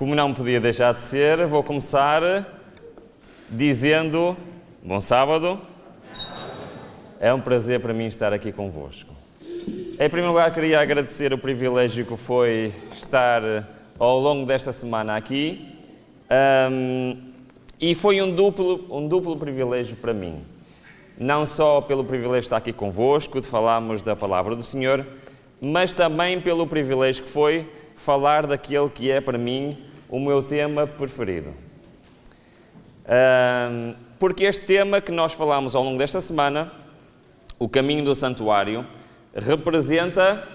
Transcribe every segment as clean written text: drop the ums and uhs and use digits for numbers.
Como não podia deixar de ser, vou começar dizendo bom sábado. É um prazer para mim estar aqui convosco. Em primeiro lugar, queria agradecer o privilégio que foi estar ao longo desta semana aqui. E foi um duplo privilégio para mim. Não só pelo privilégio de estar aqui convosco, de falarmos da palavra do Senhor, mas também pelo privilégio que foi falar daquele que é para mim o meu tema preferido. Porque este tema que nós falamos ao longo desta semana, o caminho do santuário, representa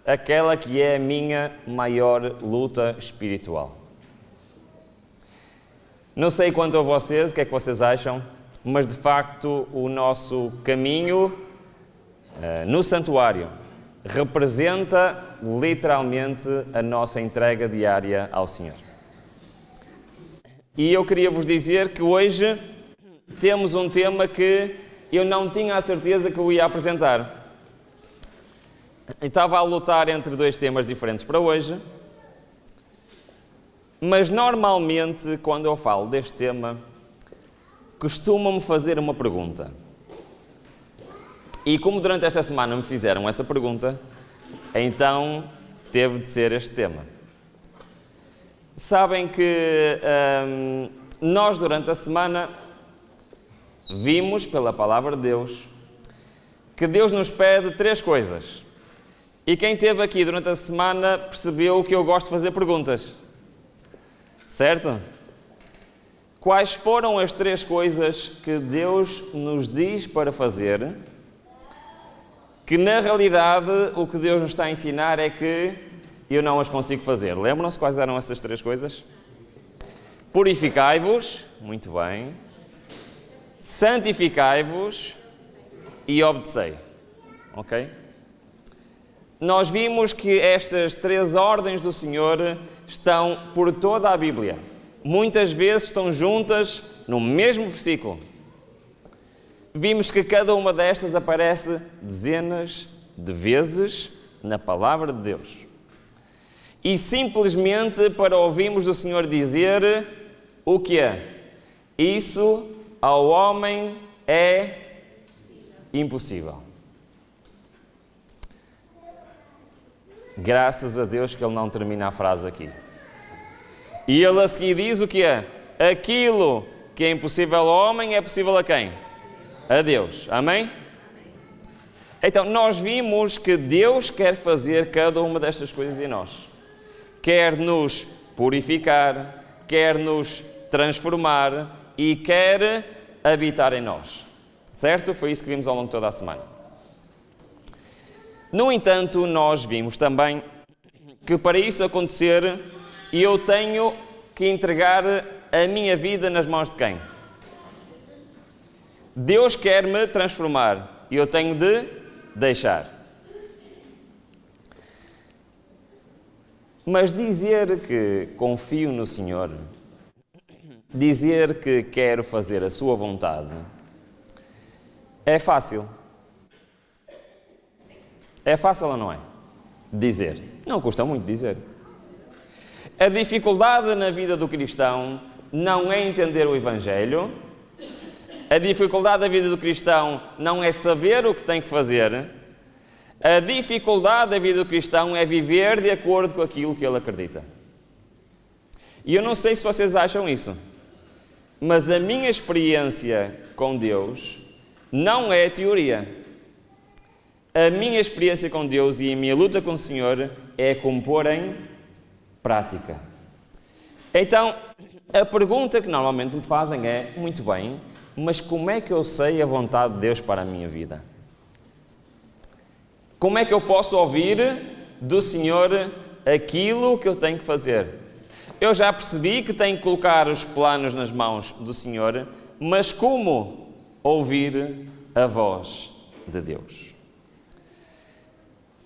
aquela que é a minha maior luta espiritual. Não sei quanto a vocês, o que é que vocês acham, mas de facto o nosso caminho no santuário representa literalmente a nossa entrega diária ao Senhor. E eu queria vos dizer que hoje temos um tema que eu não tinha a certeza que eu ia apresentar. Eu estava a lutar entre dois temas diferentes para hoje, mas normalmente quando eu falo deste tema, costumam-me fazer uma pergunta. E como durante esta semana me fizeram essa pergunta, então teve de ser este tema. Sabem que nós durante a semana vimos pela palavra de Deus que Deus nos pede 3 coisas. E quem esteve aqui durante a semana percebeu que eu gosto de fazer perguntas. Certo? Quais foram as 3 coisas que Deus nos diz para fazer, que na realidade o que Deus nos está a ensinar é que eu não as consigo fazer? Lembram-se quais eram essas 3 coisas? Purificai-vos, muito bem, santificai-vos e obedecei. Ok? Nós vimos que estas 3 ordens do Senhor estão por toda a Bíblia. Muitas vezes estão juntas no mesmo versículo. Vimos que cada uma destas aparece dezenas de vezes na palavra de Deus. E simplesmente para ouvirmos o Senhor dizer o que é? Isso ao homem é impossível. Graças a Deus que ele não termina a frase aqui. E ele a seguir diz o que é? Aquilo que é impossível ao homem é possível a quem? A Deus. Amém? Então, nós vimos que Deus quer fazer cada uma destas coisas em nós. Quer nos purificar, quer nos transformar e quer habitar em nós. Certo? Foi isso que vimos ao longo de toda a semana. No entanto, nós vimos também que para isso acontecer, eu tenho que entregar a minha vida nas mãos de quem? Deus quer me transformar e eu tenho de deixar. Mas dizer que confio no Senhor, dizer que quero fazer a sua vontade, é fácil. É fácil ou não é? Dizer. Não custa muito dizer. A dificuldade na vida do cristão não é entender o Evangelho. A dificuldade da vida do cristão não é saber o que tem que fazer. A dificuldade da vida do cristão é viver de acordo com aquilo que ele acredita. E eu não sei se vocês acham isso, mas a minha experiência com Deus não é teoria. A minha experiência com Deus e a minha luta com o Senhor é como pôr em prática. Então, a pergunta que normalmente me fazem é, muito bem, mas como é que eu sei a vontade de Deus para a minha vida? Como é que eu posso ouvir do Senhor aquilo que eu tenho que fazer? Eu já percebi que tenho que colocar os planos nas mãos do Senhor, mas como ouvir a voz de Deus?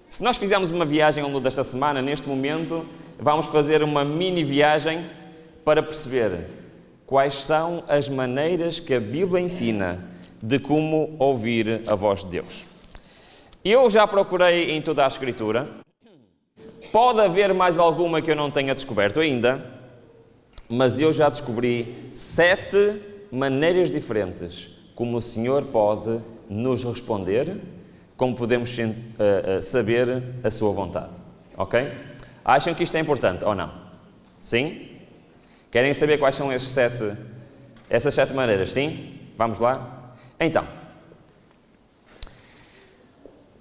Se nós fizermos uma viagem ao longo desta semana, neste momento, vamos fazer uma mini viagem para perceber quais são as maneiras que a Bíblia ensina de como ouvir a voz de Deus. Eu já procurei em toda a Escritura, pode haver mais alguma que eu não tenha descoberto ainda, mas eu já descobri 7 maneiras diferentes como o Senhor pode nos responder, como podemos saber a sua vontade. Ok? Acham que isto é importante ou não? Sim? Querem saber quais são essas 7 maneiras? Sim? Vamos lá? Então,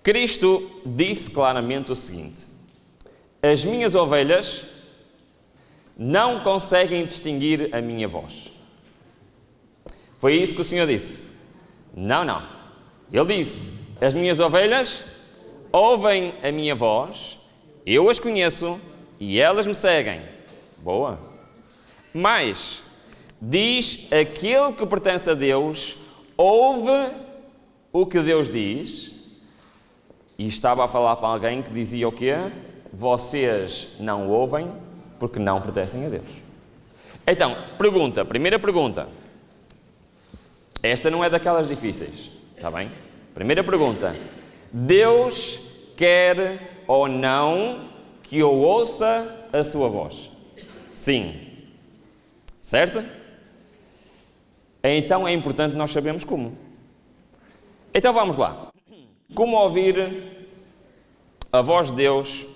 Cristo disse claramente o seguinte: as minhas ovelhas não conseguem distinguir a minha voz. Foi isso que o Senhor disse? Não. Ele disse: as minhas ovelhas ouvem a minha voz, eu as conheço e elas me seguem. Boa. Mas diz: aquele que pertence a Deus ouve o que Deus diz. E estava a falar para alguém que dizia o quê? Vocês não ouvem porque não pertencem a Deus. Então, primeira pergunta. Esta não é daquelas difíceis, está bem? Primeira pergunta. Deus quer ou não que eu ouça a sua voz? Sim. Certo? Então é importante nós sabermos como. Então vamos lá. Como ouvir a voz de Deus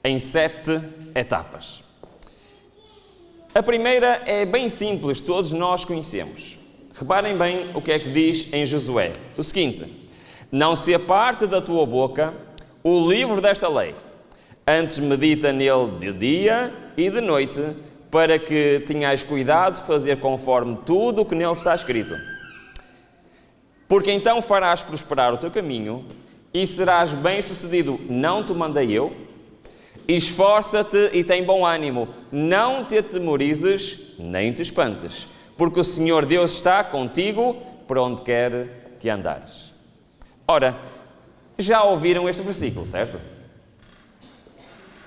em 7 etapas? A primeira é bem simples, todos nós conhecemos. Reparem bem o que é que diz em Josué. O seguinte: não se aparte da tua boca o livro desta lei, antes medita nele de dia e de noite, para que tenhais cuidado de fazer conforme tudo o que nele está escrito. Porque então farás prosperar o teu caminho e serás bem-sucedido. Não te mandei eu? Esforça-te e tem bom ânimo. Não te atemorizes, nem te espantes, porque o Senhor Deus está contigo por onde quer que andares. Ora, já ouviram este versículo, certo?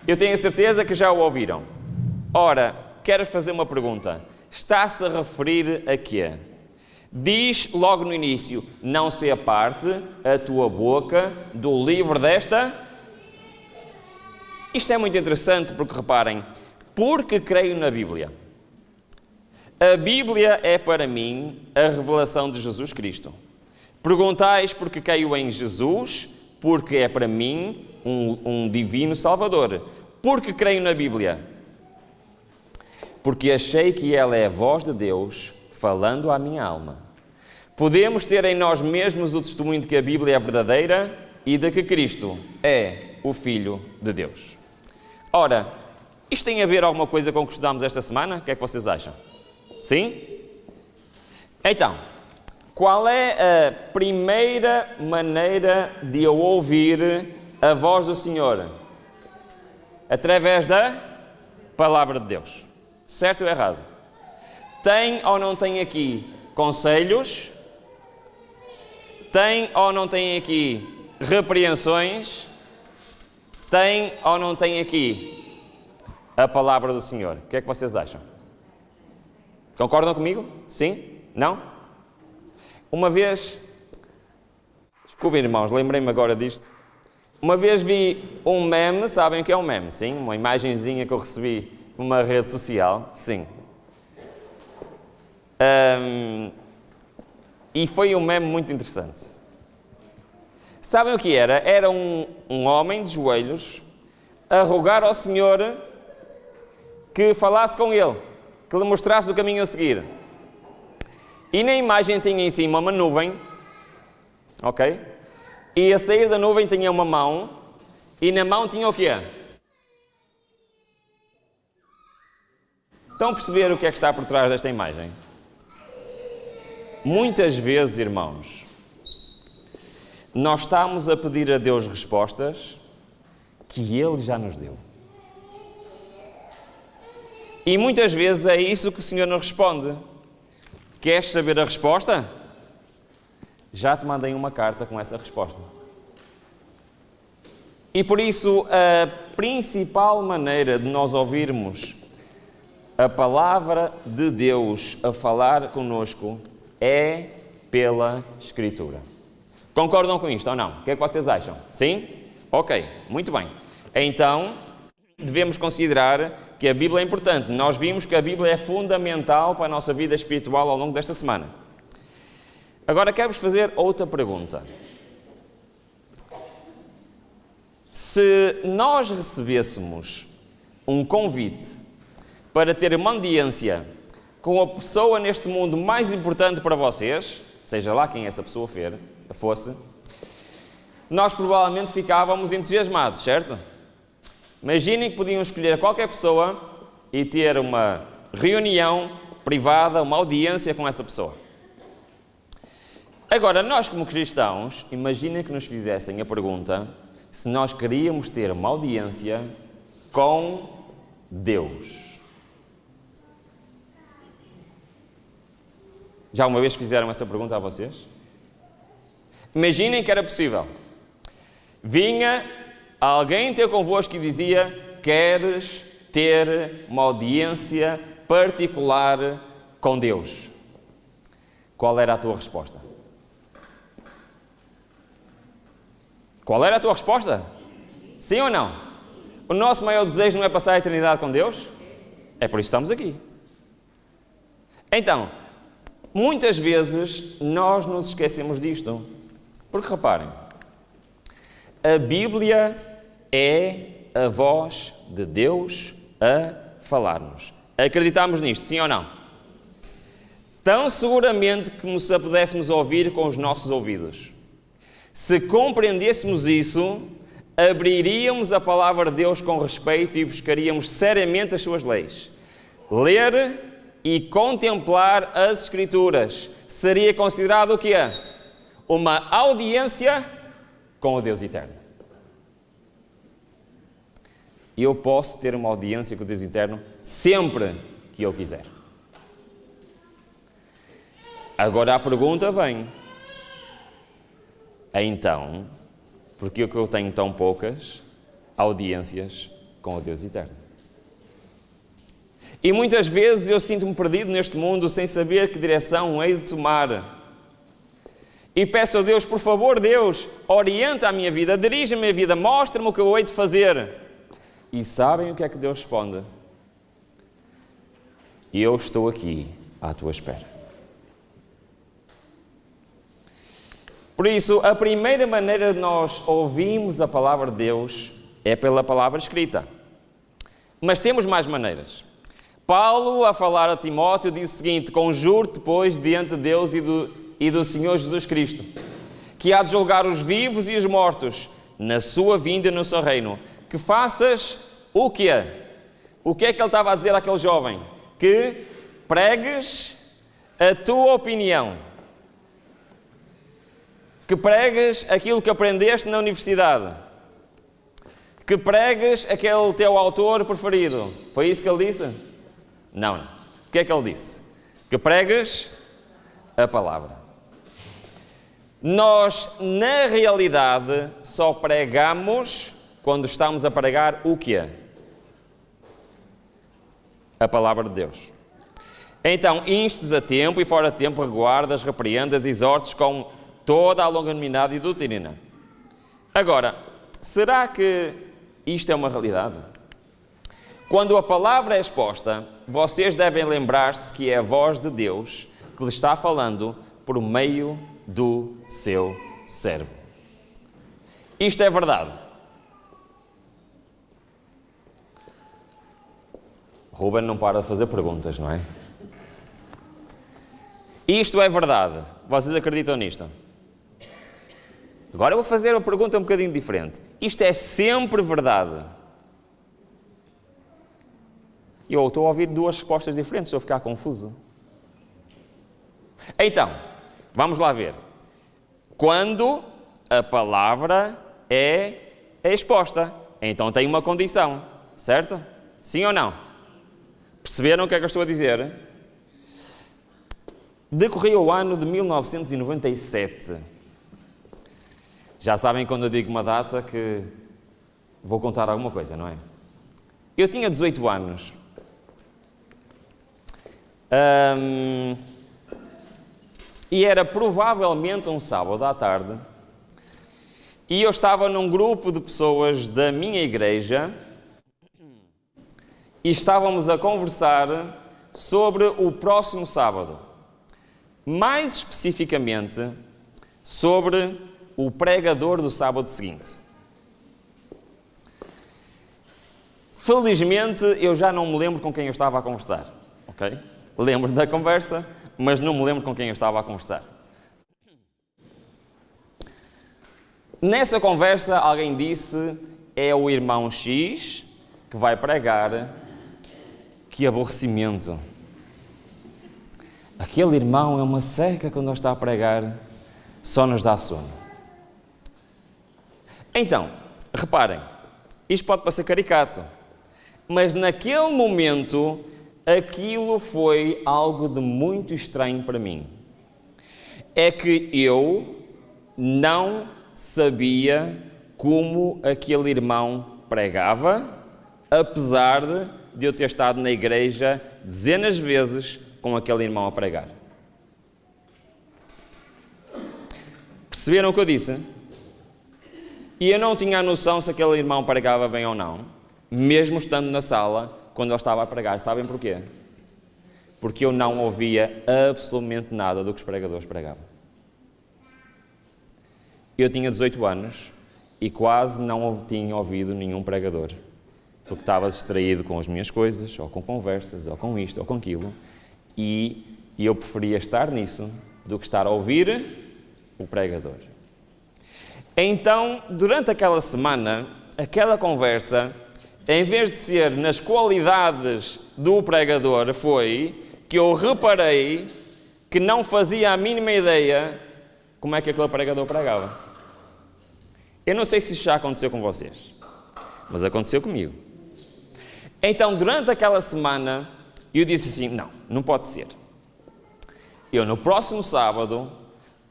Eu tenho a certeza que já o ouviram. Ora, quero fazer uma pergunta. Está-se a referir a quê? Diz logo no início: não se aparte a tua boca do livro desta. Isto é muito interessante porque, reparem, porque creio na Bíblia. A Bíblia é para mim a revelação de Jesus Cristo. Perguntais porque creio em Jesus, porque é para mim um divino Salvador. Porque creio na Bíblia? Porque achei que ela é a voz de Deus falando à minha alma. Podemos ter em nós mesmos o testemunho de que a Bíblia é verdadeira e de que Cristo é o Filho de Deus. Ora, isto tem a ver alguma coisa com o que estudamos esta semana? O que é que vocês acham? Sim? Então, qual é a primeira maneira de eu ouvir a voz do Senhor? Através da Palavra de Deus. Certo ou errado? Tem ou não tem aqui conselhos? Tem ou não tem aqui repreensões? Tem ou não tem aqui a Palavra do Senhor? O que é que vocês acham? Concordam comigo? Sim? Não? Uma vez, desculpem irmãos, lembrei-me agora disto. Uma vez vi um meme, sabem o que é um meme? Sim? Uma imagenzinha que eu recebi numa rede social. Sim. E foi um meme muito interessante. Sabem o que era? Era um homem de joelhos a rogar ao Senhor que falasse com ele, que lhe mostrasse o caminho a seguir. E na imagem tinha em cima uma nuvem, ok? E a sair da nuvem tinha uma mão, e na mão tinha o quê? Estão a perceber o que é que está por trás desta imagem? Muitas vezes, irmãos, nós estamos a pedir a Deus respostas que Ele já nos deu. E muitas vezes é isso que o Senhor nos responde. Queres saber a resposta? Já te mandei uma carta com essa resposta. E por isso, a principal maneira de nós ouvirmos a palavra de Deus a falar conosco é pela Escritura. Concordam com isto ou não? O que é que vocês acham? Sim? Ok, muito bem. Então, devemos considerar que a Bíblia é importante. Nós vimos que a Bíblia é fundamental para a nossa vida espiritual ao longo desta semana. Agora quero-vos fazer outra pergunta. Se nós recebêssemos um convite para ter uma audiência com a pessoa neste mundo mais importante para vocês, seja lá quem essa pessoa fosse, nós provavelmente ficávamos entusiasmados, certo? Imaginem que podiam escolher qualquer pessoa e ter uma reunião privada, uma audiência com essa pessoa. Agora, nós como cristãos, imaginem que nos fizessem a pergunta se nós queríamos ter uma audiência com Deus. Já uma vez fizeram essa pergunta a vocês? Imaginem que era possível. Vinha alguém ter convosco e dizia: queres ter uma audiência particular com Deus? Qual era a tua resposta? Qual era a tua resposta? Sim ou não? O nosso maior desejo não é passar a eternidade com Deus? É por isso que estamos aqui. Então, muitas vezes nós nos esquecemos disto. Porque reparem, a Bíblia é a voz de Deus a falar-nos. Acreditamos nisto, sim ou não? Tão seguramente como se a pudéssemos ouvir com os nossos ouvidos. Se compreendêssemos isso, abriríamos a palavra de Deus com respeito e buscaríamos seriamente as suas leis. Ler e contemplar as Escrituras seria considerado o quê? Uma audiência com o Deus Eterno. E eu posso ter uma audiência com o Deus Eterno sempre que eu quiser. Agora a pergunta vem: então, por que eu tenho tão poucas audiências com o Deus Eterno? E muitas vezes eu sinto-me perdido neste mundo sem saber que direção hei de tomar. E peço a Deus, por favor, Deus, orienta a minha vida, dirige a minha vida, mostra-me o que eu hei de fazer. E sabem o que é que Deus responde? Eu estou aqui à tua espera. Por isso, a primeira maneira de nós ouvirmos a palavra de Deus é pela palavra escrita. Mas temos mais maneiras. Paulo, a falar a Timóteo, diz o seguinte: conjuro-te, pois, diante de Deus e do Senhor Jesus Cristo, que há de julgar os vivos e os mortos, na sua vinda e no seu reino, que faças o quê? O que é que ele estava a dizer àquele jovem? Que pregues a tua opinião. Que pregues aquilo que aprendeste na universidade. Que pregues aquele teu autor preferido. Foi isso que ele disse? Não. O que é que ele disse? Que pregues a palavra. Nós, na realidade, só pregamos quando estamos a pregar o quê? A palavra de Deus. Então, instes a tempo e fora de tempo, reguardas, repreendas, exortes com toda a longanimidade e doutrina. Agora, será que isto é uma realidade? Quando a palavra é exposta, vocês devem lembrar-se que é a voz de Deus que lhe está falando por meio do seu servo. Isto é verdade. Ruben não para de fazer perguntas, não é? Isto é verdade. Vocês acreditam nisto? Agora eu vou fazer uma pergunta um bocadinho diferente. Isto é sempre verdade? Eu estou a ouvir duas respostas diferentes, estou a ficar confuso. Então, vamos lá ver. Quando a palavra é exposta, então tem uma condição, certo? Sim ou não? Perceberam o que é que eu estou a dizer? Decorreu o ano de 1997. Já sabem quando eu digo uma data que vou contar alguma coisa, não é? Eu tinha 18 anos. E era provavelmente um sábado à tarde. E eu estava num grupo de pessoas da minha igreja e estávamos a conversar sobre o próximo sábado. Mais especificamente, sobre o pregador do sábado seguinte. Felizmente, eu já não me lembro com quem eu estava a conversar, ok? Lembro da conversa, mas não me lembro com quem eu estava a conversar. Nessa conversa, alguém disse, é o irmão X que vai pregar. Que aborrecimento. Aquele irmão é uma seca quando ele está a pregar, só nos dá sono. Então, reparem, isto pode parecer caricato, mas naquele momento, aquilo foi algo de muito estranho para mim. É que eu não sabia como aquele irmão pregava, apesar de eu ter estado na igreja dezenas de vezes com aquele irmão a pregar. Perceberam o que eu disse? E eu não tinha a noção se aquele irmão pregava bem ou não, mesmo estando na sala, quando ele estava a pregar. Sabem porquê? Porque eu não ouvia absolutamente nada do que os pregadores pregavam. Eu tinha 18 anos e quase não tinha ouvido nenhum pregador, porque estava distraído com as minhas coisas, ou com conversas, ou com isto, ou com aquilo, e eu preferia estar nisso do que estar a ouvir o pregador. Então, durante aquela semana, aquela conversa, em vez de ser nas qualidades do pregador, foi que eu reparei que não fazia a mínima ideia como é que aquele pregador pregava. Eu não sei se isso já aconteceu com vocês, mas aconteceu comigo. Então, durante aquela semana, eu disse assim, não pode ser. Eu, no próximo sábado,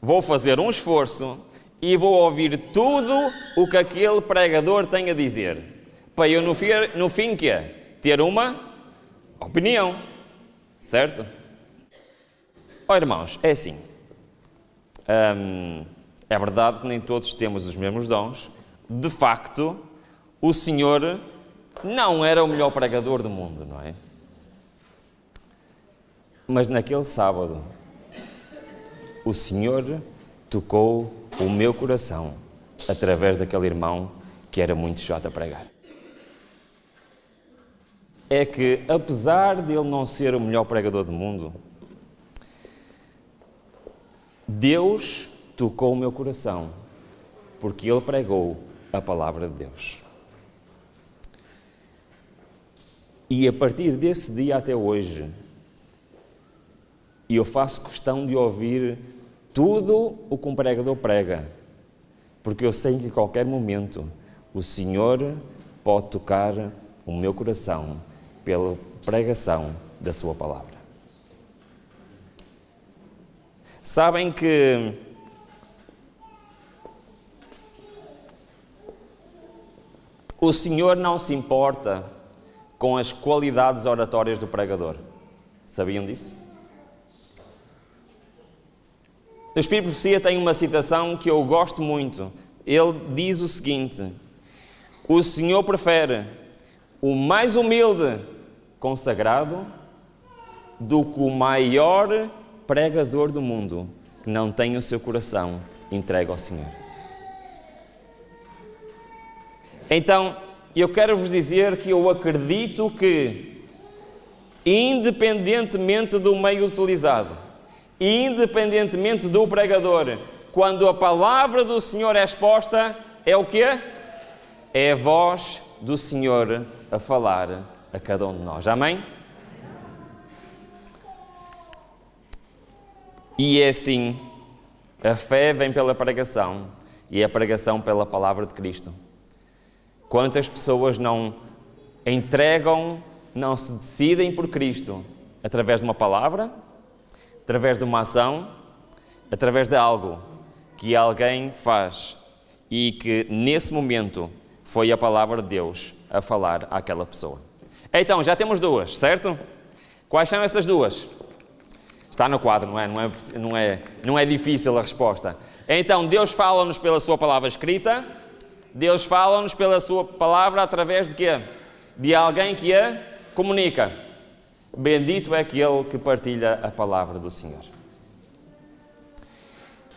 vou fazer um esforço e vou ouvir tudo o que aquele pregador tem a dizer, para eu, no fim, quê? Ter uma opinião, certo? Ó, irmãos, é assim. É verdade que nem todos temos os mesmos dons. De facto, o Senhor não era o melhor pregador do mundo, não é? Mas naquele sábado, o Senhor tocou o meu coração através daquele irmão que era muito chato a pregar. É que, apesar de ele não ser o melhor pregador do mundo, Deus tocou o meu coração, porque ele pregou a palavra de Deus. E a partir desse dia até hoje, eu faço questão de ouvir tudo o que um pregador prega, porque eu sei que a qualquer momento o Senhor pode tocar o meu coração pela pregação da sua palavra. Sabem que o Senhor não se importa com as qualidades oratórias do pregador. Sabiam disso? O Espírito de Profecia tem uma citação que eu gosto muito. Ele diz o seguinte: o Senhor prefere o mais humilde consagrado do que o maior pregador do mundo que não tem o seu coração entregue ao Senhor. Então, eu quero vos dizer que eu acredito que, independentemente do meio utilizado, independentemente do pregador, quando a palavra do Senhor é exposta, é o quê? É a voz do Senhor a falar a cada um de nós. Amém? E é assim, a fé vem pela pregação e a pregação pela palavra de Cristo. Quantas pessoas não entregam, não se decidem por Cristo através de uma palavra, através de uma ação, através de algo que alguém faz e que nesse momento foi a palavra de Deus a falar àquela pessoa. Então, já temos duas, certo? Quais são essas duas? Está no quadro, não é difícil a resposta. Então, Deus fala-nos pela sua palavra escrita, Deus fala-nos pela sua palavra através de quê? De alguém que a comunica. Bendito é aquele que partilha a palavra do Senhor.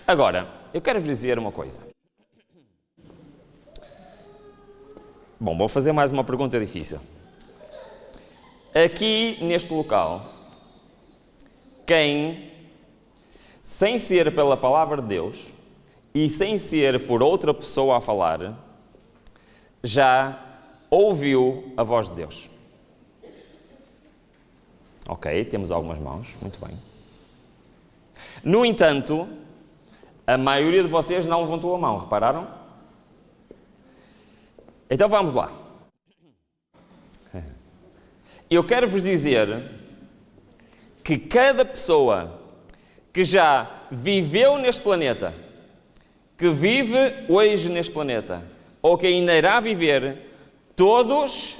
Agora, eu quero vos dizer uma coisa. Bom, vou fazer mais uma pergunta difícil. Aqui, neste local, quem, sem ser pela palavra de Deus e sem ser por outra pessoa a falar, já ouviu a voz de Deus? Ok, temos algumas mãos, muito bem. No entanto, a maioria de vocês não levantou a mão, repararam? Então vamos lá. Eu quero vos dizer que cada pessoa que já viveu neste planeta, que vive hoje neste planeta, ou que ainda irá viver, todos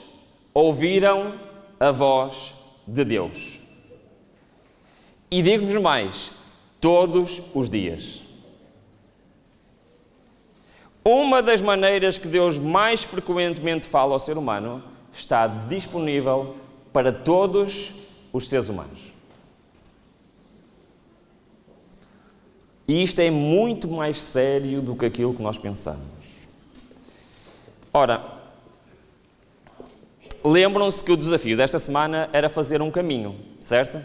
ouviram a voz de Deus. E digo-vos mais, todos os dias. Uma das maneiras que Deus mais frequentemente fala ao ser humano está disponível para todos os seres humanos. E isto é muito mais sério do que aquilo que nós pensamos. Ora, lembram-se que o desafio desta semana era fazer um caminho, certo?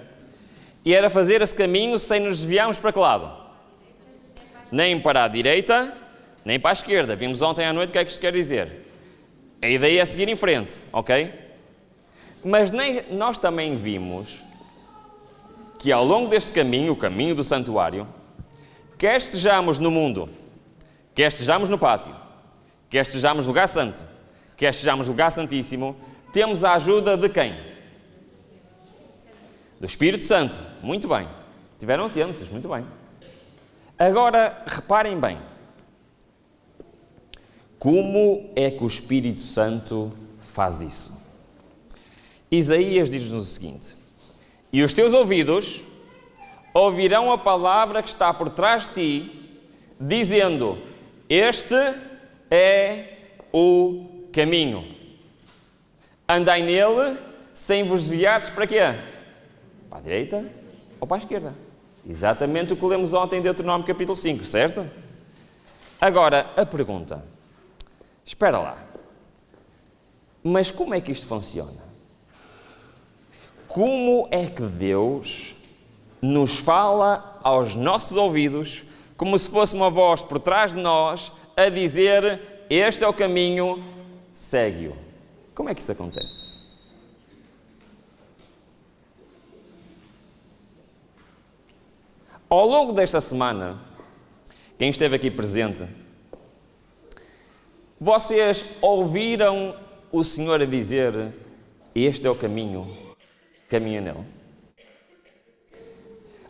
E era fazer esse caminho sem nos desviarmos para que lado? Nem para a direita, nem para a esquerda. Vimos ontem à noite o que é que isto quer dizer. A ideia é seguir em frente, ok? Mas nós também vimos que ao longo deste caminho, o caminho do santuário, quer estejamos no mundo, quer estejamos no pátio, quer estejamos no lugar santo, quer estejamos no lugar santíssimo, temos a ajuda de quem? Do Espírito Santo. Muito bem. Estiveram atentos, muito bem. Agora, reparem bem. Como é que o Espírito Santo faz isso? Isaías diz-nos o seguinte: e os teus ouvidos ouvirão a palavra que está por trás de ti, dizendo: este é o caminho. Andai nele, sem vos desviardes para quê? Para a direita ou para a esquerda. Exatamente o que lemos ontem em Deuteronômio capítulo 5, certo? Agora, a pergunta. Espera lá. Mas como é que isto funciona? Como é que Deus nos fala aos nossos ouvidos, como se fosse uma voz por trás de nós, a dizer: este é o caminho, segue-o? Como é que isso acontece? Ao longo desta semana, quem esteve aqui presente, vocês ouviram o Senhor a dizer: este é o caminho, caminha nele.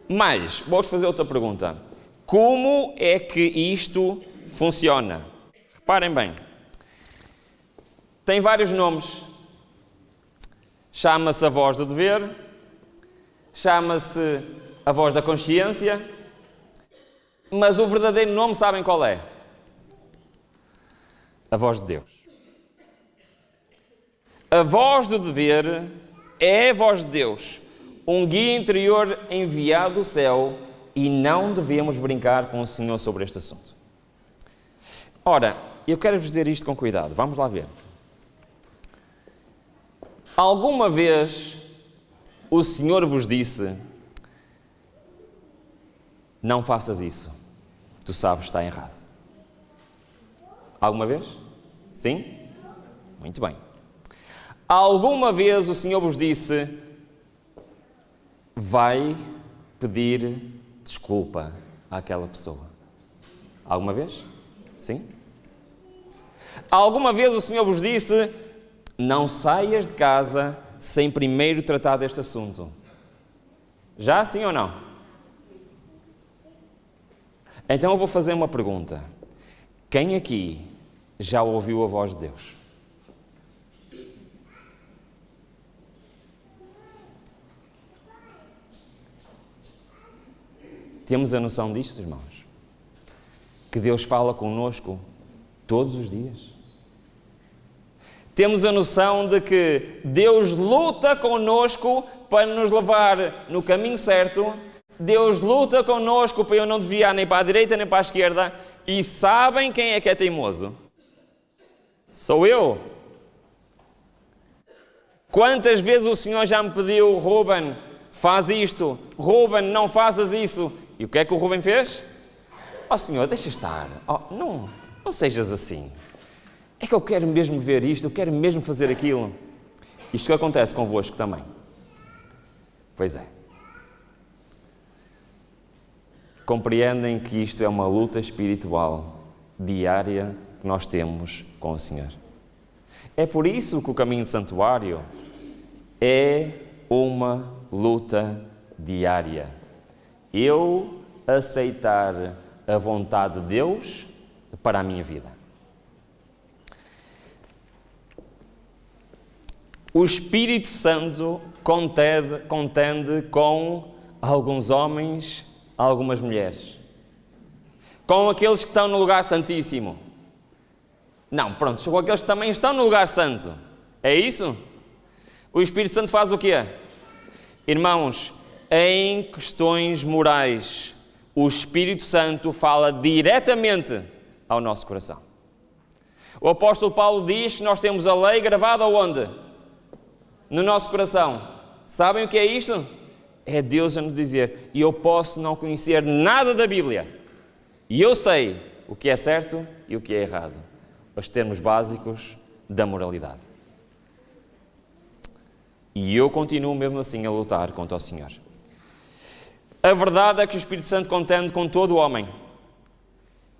Mas, vou-vos fazer outra pergunta. Como é que isto funciona? Reparem bem. Tem vários nomes. Chama-se a voz do dever, chama-se a voz da consciência, mas o verdadeiro nome sabem qual é? A voz de Deus. A voz do dever é a voz de Deus, um guia interior enviado do céu, e não devemos brincar com o Senhor sobre este assunto. Ora, eu quero-vos dizer isto com cuidado. Vamos lá ver. Alguma vez o Senhor vos disse: não faças isso, tu sabes que está errado? Alguma vez? Sim? Muito bem. Alguma vez o Senhor vos disse: vai pedir desculpa àquela pessoa? Alguma vez? Sim? Alguma vez o Senhor vos disse: não saias de casa sem primeiro tratar deste assunto? Já sim ou não? Então eu vou fazer uma pergunta. Quem aqui já ouviu a voz de Deus? Temos a noção disto, irmãos? Que Deus fala connosco todos os dias. temos a noção de que Deus luta connosco para nos levar no caminho certo. Deus luta connosco para eu não desviar nem para a direita nem para a esquerda. E sabem quem é que é teimoso? Sou eu. Quantas vezes o Senhor já me pediu: Ruben, faz isto. Ruben, não faças isso. E o que é que o Ruben fez? Senhor, deixa estar. Não sejas assim. É que eu quero mesmo ver isto, eu quero mesmo fazer aquilo. Isto que acontece convosco também. Pois é. Compreendem que isto é uma luta espiritual diária que nós temos com o Senhor. É por isso que o caminho do santuário é uma luta diária. Eu aceitar a vontade de Deus para a minha vida. O Espírito Santo contende com alguns homens, algumas mulheres. Com aqueles que estão no lugar santíssimo. Não, pronto, com aqueles que também estão no lugar santo. É isso? O Espírito Santo faz o quê? Irmãos, em questões morais, o Espírito Santo fala diretamente ao nosso coração. O apóstolo Paulo diz que nós temos a lei gravada onde? No nosso coração. Sabem o que é isto? É Deus a nos dizer: e eu posso não conhecer nada da Bíblia, e eu sei o que é certo e o que é errado. Os termos básicos da moralidade. E eu continuo mesmo assim a lutar contra o Senhor. A verdade é que o Espírito Santo contende com todo o homem.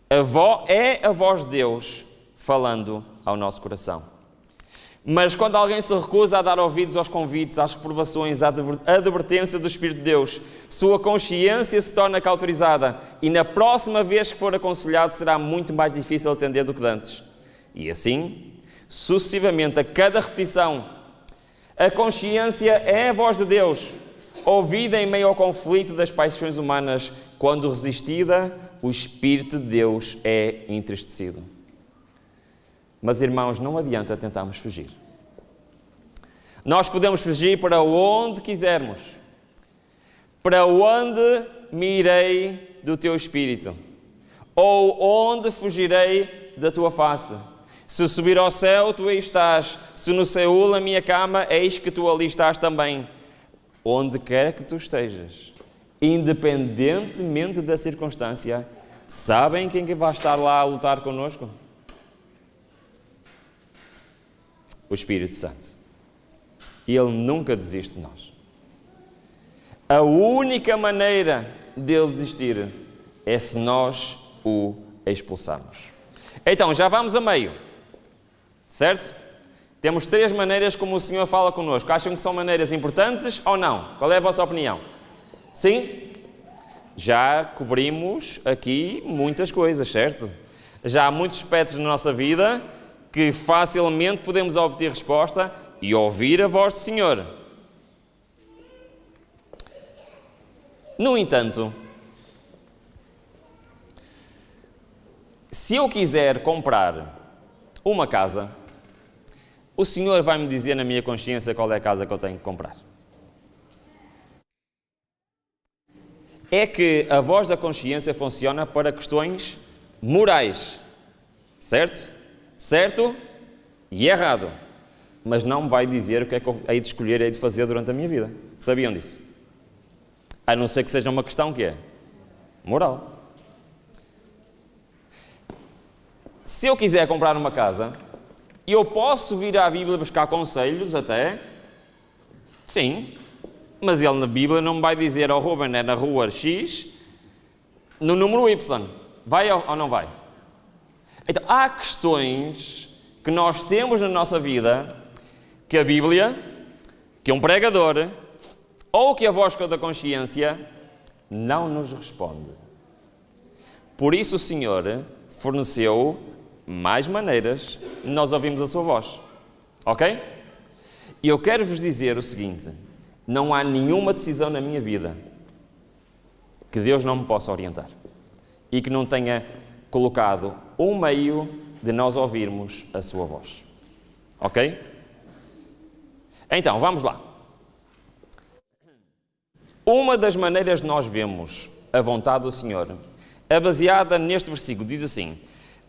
É a voz de Deus falando ao nosso coração. Mas quando alguém se recusa a dar ouvidos aos convites, às reprovações, à advertência do Espírito de Deus, sua consciência se torna cauterizada e na próxima vez que for aconselhado será muito mais difícil atender do que antes. E assim, sucessivamente, a cada repetição, a consciência é a voz de Deus, ouvida em meio ao conflito das paixões humanas. Quando resistida, o Espírito de Deus é entristecido. Mas, irmãos, não adianta tentarmos fugir. Nós podemos fugir para onde quisermos. Para onde me irei do teu Espírito? Ou onde fugirei da tua face? Se subir ao céu, tu aí estás. Se no Seul a minha cama, eis que tu ali estás também. Onde quer que tu estejas, independentemente da circunstância, sabem quem vai estar lá a lutar connosco? O Espírito Santo. E Ele nunca desiste de nós. A única maneira dele desistir é se nós o expulsarmos. Então, já vamos a meio. Certo? Temos 3 maneiras como o Senhor fala connosco. Acham que são maneiras importantes ou não? Qual é a vossa opinião? Sim? Já cobrimos aqui muitas coisas, certo? Já há muitos aspectos na nossa vida que facilmente podemos obter resposta e ouvir a voz do Senhor. No entanto, se eu quiser comprar uma casa, o Senhor vai me dizer na minha consciência qual é a casa que eu tenho que comprar. É que a voz da consciência funciona para questões morais, certo? Certo e errado. Mas não me vai dizer o que é que eu hei de escolher e hei de fazer durante a minha vida. Sabiam disso? A não ser que seja uma questão que é moral. Se eu quiser comprar uma casa, eu posso vir à Bíblia buscar conselhos até? Sim. Mas ele na Bíblia não me vai dizer: ao Ruben, é na rua X, no número Y. Vai ou não vai? Então, há questões que nós temos na nossa vida que a Bíblia, que um pregador ou que a voz da consciência não nos responde. Por isso o Senhor forneceu mais maneiras de nós ouvirmos a sua voz. Ok? E eu quero vos dizer o seguinte: não há nenhuma decisão na minha vida que Deus não me possa orientar e que não tenha colocado um meio de nós ouvirmos a sua voz. Ok? Então, vamos lá. Uma das maneiras de nós vemos a vontade do Senhor é baseada neste versículo. Diz assim: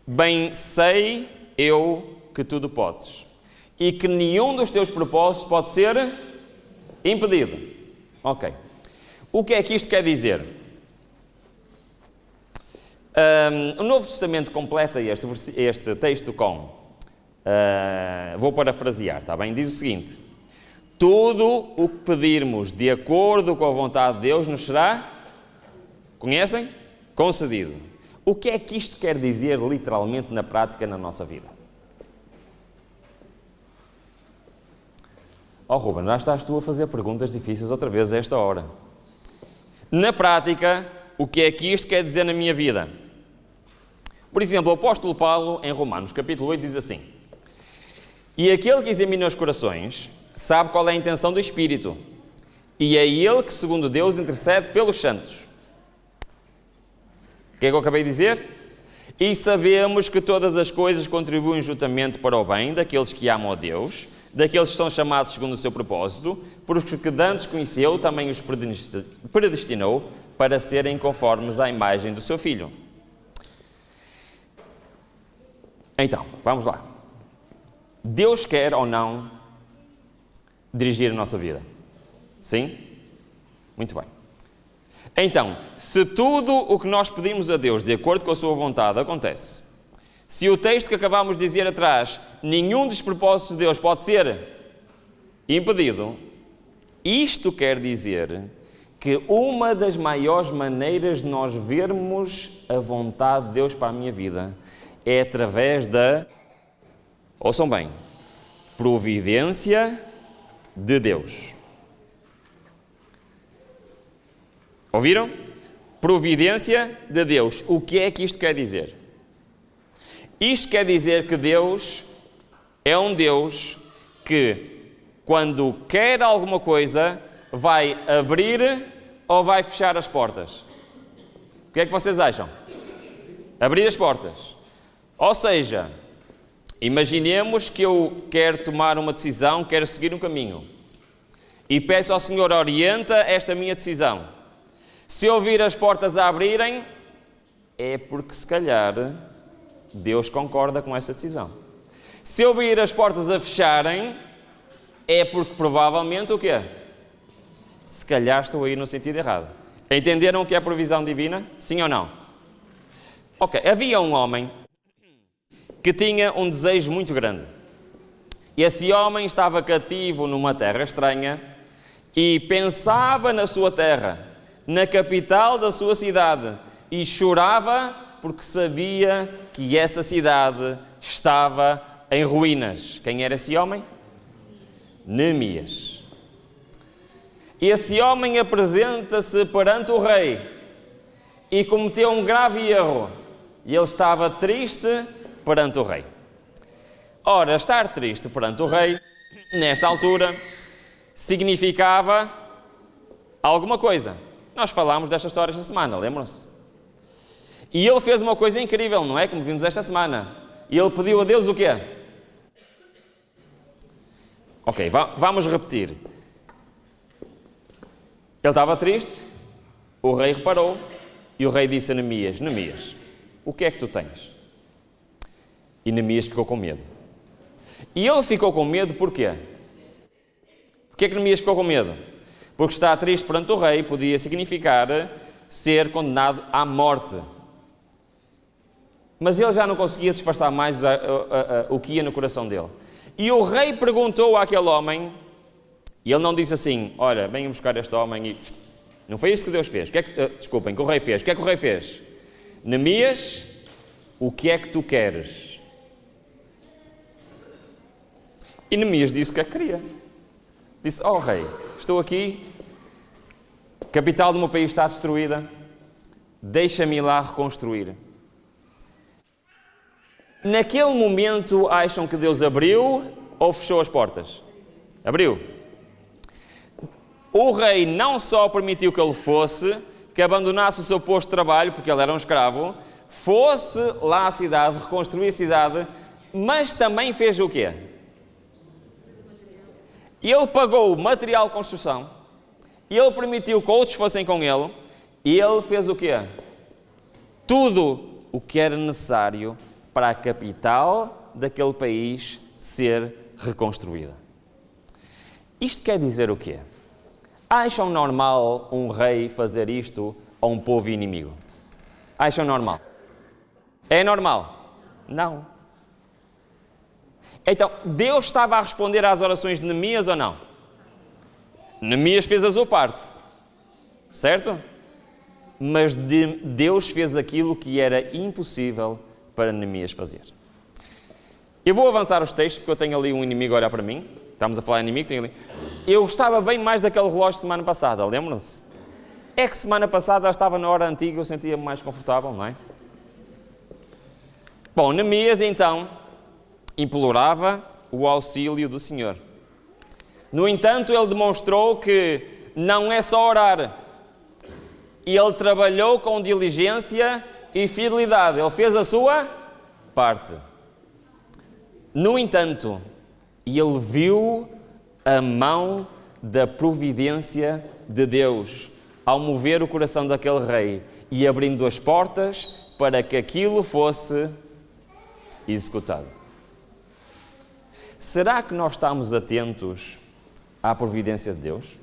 bem sei eu que tudo podes e que nenhum dos teus propósitos pode ser impedido. Ok. O que é que isto quer dizer? O Novo Testamento completa este texto com, vou parafrasear, está bem? Diz o seguinte: tudo o que pedirmos de acordo com a vontade de Deus nos será, conhecem? Concedido. O que é que isto quer dizer literalmente na prática na nossa vida? Oh Ruben, já estás tu a fazer perguntas difíceis outra vez a esta hora. Na prática, o que é que isto quer dizer na minha vida? Por exemplo, o apóstolo Paulo, em Romanos, capítulo 8, diz assim: e aquele que examina os corações sabe qual é a intenção do Espírito, e é ele que, segundo Deus, intercede pelos santos. O que é que eu acabei de dizer? E sabemos que todas as coisas contribuem juntamente para o bem daqueles que amam a Deus, daqueles que são chamados segundo o seu propósito, porque que dantes conheceu, também os predestinou para serem conformes à imagem do seu Filho. Então, vamos lá. Deus quer ou não dirigir a nossa vida? Sim? Muito bem. Então, se tudo o que nós pedimos a Deus de acordo com a sua vontade acontece, se o texto que acabámos de dizer atrás, nenhum dos propósitos de Deus pode ser impedido, isto quer dizer que uma das maiores maneiras de nós vermos a vontade de Deus para a minha vida é através da, ouçam bem, providência de Deus. Ouviram? Providência de Deus. O que é que isto quer dizer? Isto quer dizer que Deus é um Deus que, quando quer alguma coisa, vai abrir ou vai fechar as portas. O que é que vocês acham? Abrir as portas. Ou seja, imaginemos que eu quero tomar uma decisão, quero seguir um caminho. E peço ao Senhor, orienta esta minha decisão. Se eu vir as portas a abrirem, é porque se calhar Deus concorda com essa decisão. Se eu vir as portas a fecharem, é porque provavelmente o quê? Se calhar estou a ir no sentido errado. Entenderam o que é a provisão divina? Sim ou não? Ok, havia um homem que tinha um desejo muito grande. Esse homem estava cativo numa terra estranha e pensava na sua terra, na capital da sua cidade, e chorava porque sabia que essa cidade estava em ruínas. Quem era esse homem? Neemias. Esse homem apresenta-se perante o rei e cometeu um grave erro. E ele estava triste perante o rei. Ora, estar triste perante o rei, nesta altura, significava alguma coisa. Nós falámos desta história esta semana, lembram-se? E ele fez uma coisa incrível, não é? Como vimos esta semana. E ele pediu a Deus o quê? Ok, vamos repetir. Ele estava triste, o rei reparou, e o rei disse a Neemias: Neemias, o que é que tu tens? E Neemias ficou com medo. E ele ficou com medo porquê? Porquê que Neemias ficou com medo? Porque estar triste perante o rei podia significar ser condenado à morte. Mas ele já não conseguia disfarçar mais o que ia no coração dele. E o rei perguntou àquele homem, e ele não disse assim: olha, venham buscar este homem e... Não foi isso que Deus fez. Desculpem, que o rei fez. O que é que o rei fez? Neemias, o que é que tu queres? E Neemias disse o que é que queria. Disse: oh rei, estou aqui, a capital do meu país está destruída, deixa-me ir lá reconstruir. Naquele momento, acham que Deus abriu ou fechou as portas? Abriu. O rei não só permitiu que ele fosse, que abandonasse o seu posto de trabalho, porque ele era um escravo, fosse lá à cidade, reconstruir a cidade, mas também fez o quê? Ele pagou o material de construção, ele permitiu que outros fossem com ele, e ele fez o quê? Tudo o que era necessário para a capital daquele país ser reconstruída. Isto quer dizer o quê? Acham normal um rei fazer isto a um povo inimigo? Acham normal? É normal? Não. Então, Deus estava a responder às orações de Neemias ou não? Neemias fez a sua parte, certo? Mas Deus fez aquilo que era impossível para Neemias fazer. Eu vou avançar os textos, porque eu tenho ali um inimigo a olhar para mim. Estamos a falar em inimigo, tenho ali. Eu gostava bem mais daquele relógio semana passada, lembram-se? É que semana passada já estava na hora antiga, eu sentia-me mais confortável, não é? Bom, Neemias então implorava o auxílio do Senhor. No entanto, ele demonstrou que não é só orar. Ele trabalhou com diligência e fidelidade. Ele fez a sua parte. No entanto, ele viu a mão da providência de Deus ao mover o coração daquele rei e abrindo as portas para que aquilo fosse executado. Será que nós estamos atentos à providência de Deus?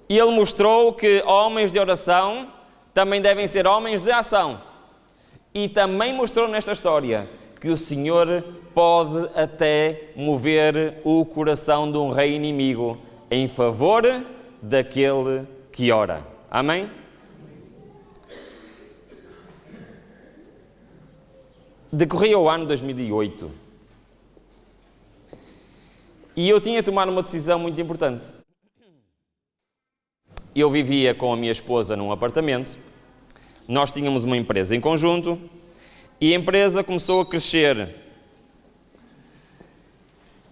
E ele mostrou que homens de oração também devem ser homens de ação. E também mostrou nesta história que o Senhor pode até mover o coração de um rei inimigo em favor daquele que ora. Amém? Decorria o ano 2008 e eu tinha de tomar uma decisão muito importante. Eu vivia com a minha esposa num apartamento, nós tínhamos uma empresa em conjunto e a empresa começou a crescer.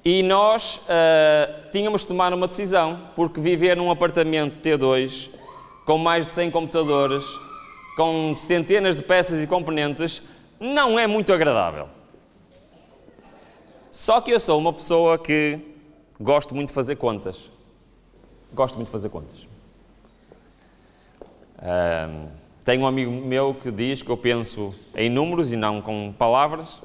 E nós tínhamos de tomar uma decisão, porque viver num apartamento T2, com mais de 100 computadores, com centenas de peças e componentes, não é muito agradável. Só que eu sou uma pessoa que gosto muito de fazer contas. Gosto muito de fazer contas. Tenho um amigo meu que diz que eu penso em números e não com palavras.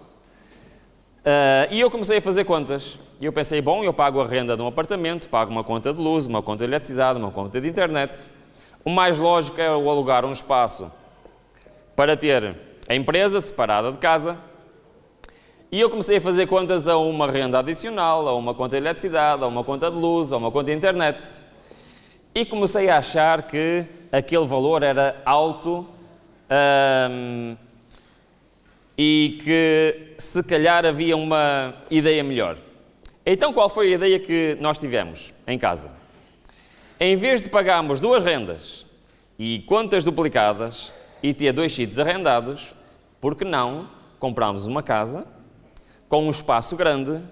E eu comecei a fazer contas. E eu pensei, bom, eu pago a renda de um apartamento, pago uma conta de luz, uma conta de eletricidade, uma conta de internet. O mais lógico é eu alugar um espaço para ter a empresa separada de casa. E eu comecei a fazer contas a uma renda adicional, a uma conta de eletricidade, a uma conta de luz, a uma conta de internet. E comecei a achar que aquele valor era alto e que se calhar havia uma ideia melhor. Então qual foi a ideia que nós tivemos em casa? Em vez de pagarmos duas rendas e contas duplicadas e ter dois sítios arrendados, por que não comprámos uma casa com um espaço grande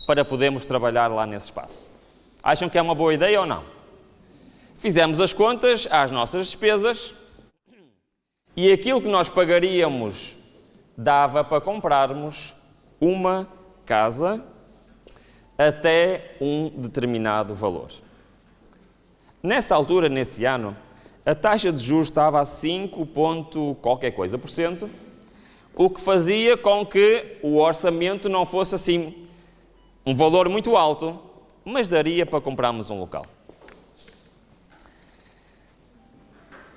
para podermos trabalhar lá nesse espaço? Acham que é uma boa ideia ou não? Fizemos as contas às nossas despesas e aquilo que nós pagaríamos dava para comprarmos uma casa até um determinado valor. Nessa altura, nesse ano, a taxa de juros estava a 5 ponto qualquer coisa por cento, o que fazia com que o orçamento não fosse assim um valor muito alto, mas daria para comprarmos um local.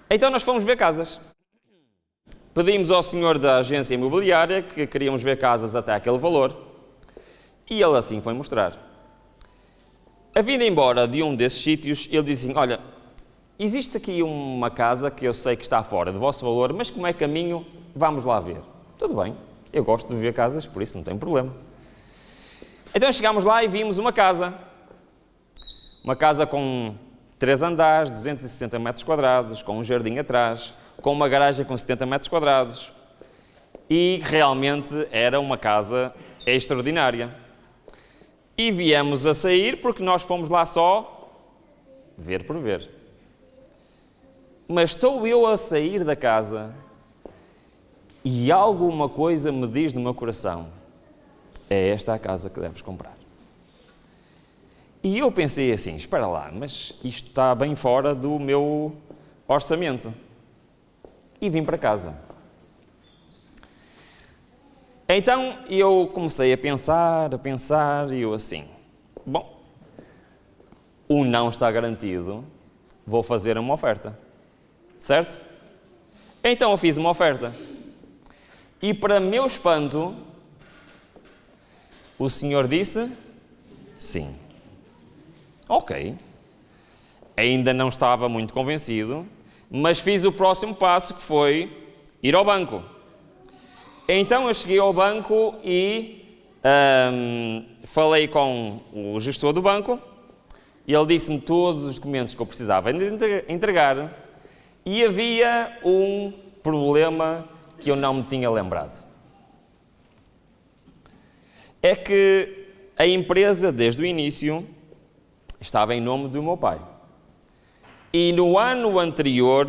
Então nós fomos ver casas. Pedimos ao senhor da agência imobiliária que queríamos ver casas até aquele valor e ele assim foi mostrar. A vinda embora de um desses sítios, ele disse assim, olha, existe aqui uma casa que eu sei que está fora do vosso valor, mas como é caminho, vamos lá ver. Tudo bem, eu gosto de ver casas, por isso não tem problema. Então chegámos lá e vimos uma casa com 3 andares, 260 metros quadrados, com um jardim atrás, com uma garagem com 70 metros quadrados. E realmente era uma casa extraordinária. E viemos a sair porque nós fomos lá só ver por ver. Mas estou eu a sair da casa e alguma coisa me diz no meu coração, é esta a casa que deves comprar. E eu pensei assim, espera lá, mas isto está bem fora do meu orçamento. E vim para casa. Então eu comecei a pensar, e eu assim, bom, o não está garantido, vou fazer uma oferta, certo? Então eu fiz uma oferta. E para meu espanto, o Senhor disse, sim. Ok. Ainda não estava muito convencido, mas fiz o próximo passo, que foi ir ao banco. Então eu cheguei ao banco e falei com o gestor do banco e ele disse-me todos os documentos que eu precisava de entregar e havia um problema que eu não me tinha lembrado. É que a empresa, desde o início, estava em nome do meu pai. E no ano anterior,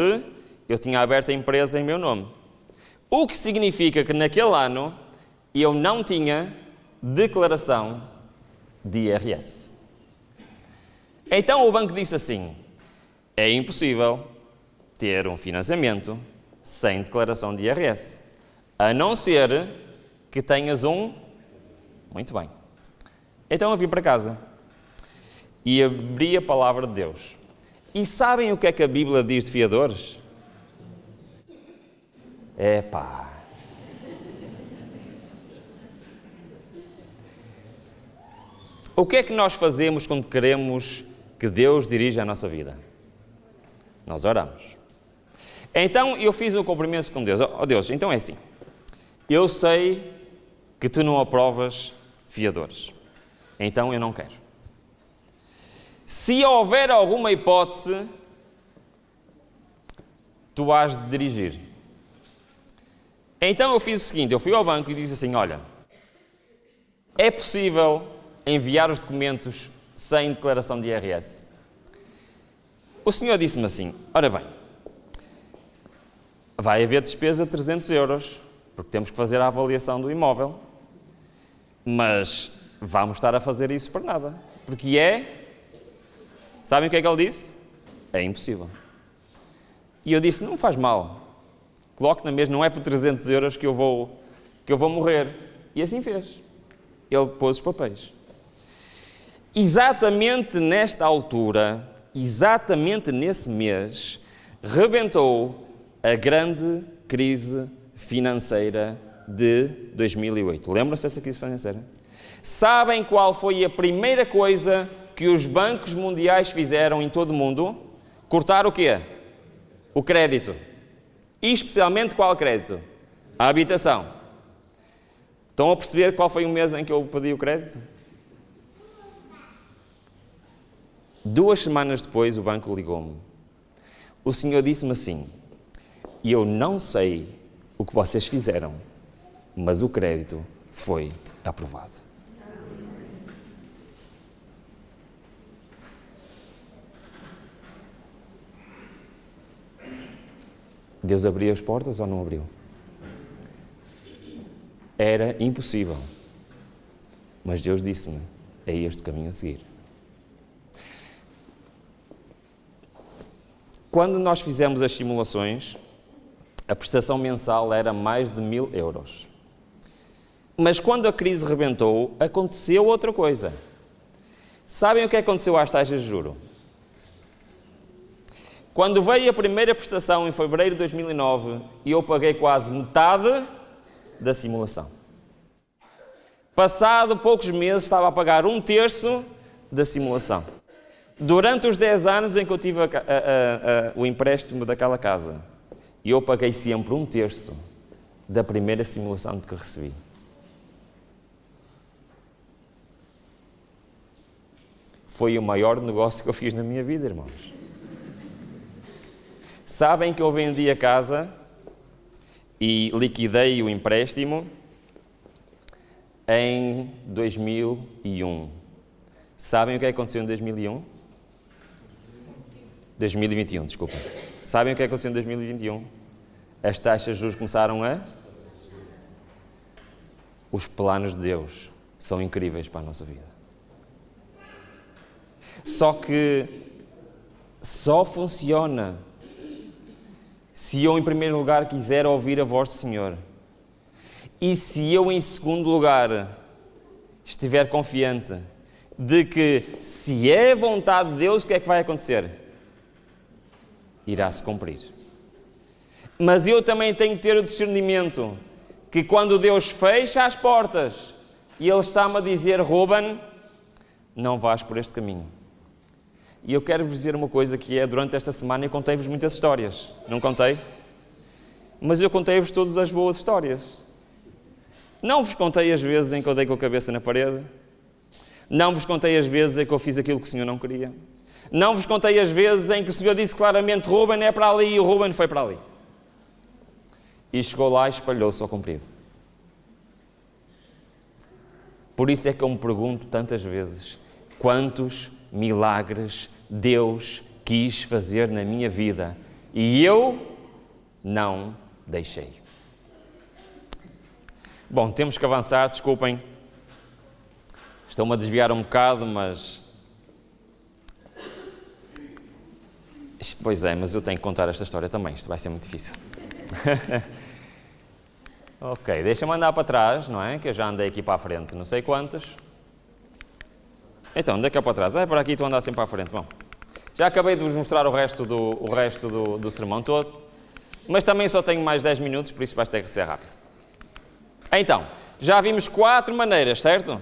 eu tinha aberto a empresa em meu nome. O que significa que naquele ano, eu não tinha declaração de IRS. Então o banco disse assim, é impossível ter um financiamento sem declaração de IRS, a não ser que tenhas um... Muito bem. Então eu vim para casa e abri a palavra de Deus. E sabem o que é que a Bíblia diz de fiadores? Epá! O que é que nós fazemos quando queremos que Deus dirija a nossa vida? Nós oramos. Então eu fiz um compromisso com Deus. Oh Deus, então é assim. Eu sei que tu não aprovas fiadores. Então eu não quero. Se houver alguma hipótese, tu has de dirigir. Então eu fiz o seguinte, eu fui ao banco e disse assim, olha, é possível enviar os documentos sem declaração de IRS? O senhor disse-me assim, ora bem, vai haver despesa de 300 euros, porque temos que fazer a avaliação do imóvel, mas vamos estar a fazer isso para nada, porque sabem o que é que ele disse? É impossível. E eu disse, não faz mal, coloque na mesma, não é por 300 euros que eu vou morrer. E assim fez. Ele pôs os papéis. Exatamente nesta altura, exatamente nesse mês, rebentou a grande crise financeira de 2008. Lembram-se dessa crise financeira? Sabem qual foi a primeira coisa que os bancos mundiais fizeram em todo o mundo? Cortar o quê? O crédito. E especialmente qual crédito? A habitação. Estão a perceber qual foi o mês em que eu pedi o crédito? 2 semanas depois o banco ligou-me. O senhor disse-me assim, eu não sei o que vocês fizeram, mas o crédito foi aprovado. Deus abriu as portas ou não abriu? Era impossível. Mas Deus disse-me, é este o caminho a seguir. Quando nós fizemos as simulações, a prestação mensal era mais de 1.000 euros. Mas quando a crise rebentou, aconteceu outra coisa. Sabem o que aconteceu às taxas de juros? Quando veio a primeira prestação em fevereiro de 2009, eu paguei quase metade da simulação. Passado poucos meses, estava a pagar 1/3 da simulação. Durante os 10 anos em que eu tive o empréstimo daquela casa, eu paguei sempre 1/3 da primeira simulação de que recebi. Foi o maior negócio que eu fiz na minha vida, irmãos. Sabem que eu vendi a casa e liquidei o empréstimo em 2001. Sabem o que aconteceu em 2001? 2021, desculpa. Sabem o que aconteceu em 2021? As taxas de juros começaram a... Os planos de Deus são incríveis para a nossa vida. Só que só funciona se eu, em primeiro lugar, quiser ouvir a voz do Senhor. E se eu, em segundo lugar, estiver confiante de que, se é vontade de Deus, o que é que vai acontecer? Irá se cumprir. Mas eu também tenho que ter o discernimento que quando Deus fecha as portas e Ele está-me a dizer: Ruben, não vás por este caminho. E eu quero vos dizer uma coisa que é, durante esta semana eu contei-vos muitas histórias. Não contei? Mas eu contei-vos todas as boas histórias. Não vos contei as vezes em que eu dei com a cabeça na parede. Não vos contei as vezes em que eu fiz aquilo que o Senhor não queria. Não vos contei as vezes em que o Senhor disse claramente: Ruben, é para ali, e o Ruben foi para ali. E chegou lá e espalhou-se ao comprido. Por isso é que eu me pergunto tantas vezes: quantos milagres Deus quis fazer na minha vida e eu não deixei. Bom, temos que avançar, desculpem. Estou-me a desviar um bocado, mas... Pois é, mas eu tenho que contar esta história também, isto vai ser muito difícil. Ok, deixa-me andar para trás, não é? Que eu já andei aqui para a frente, não sei quantos. Então, onde é que é para trás? É por aqui, tu andas sempre para a frente. Bom, já acabei de vos mostrar o resto do sermão todo, mas também só tenho mais 10 minutos, por isso vais ter que ser rápido. Então, já vimos 4 maneiras, certo?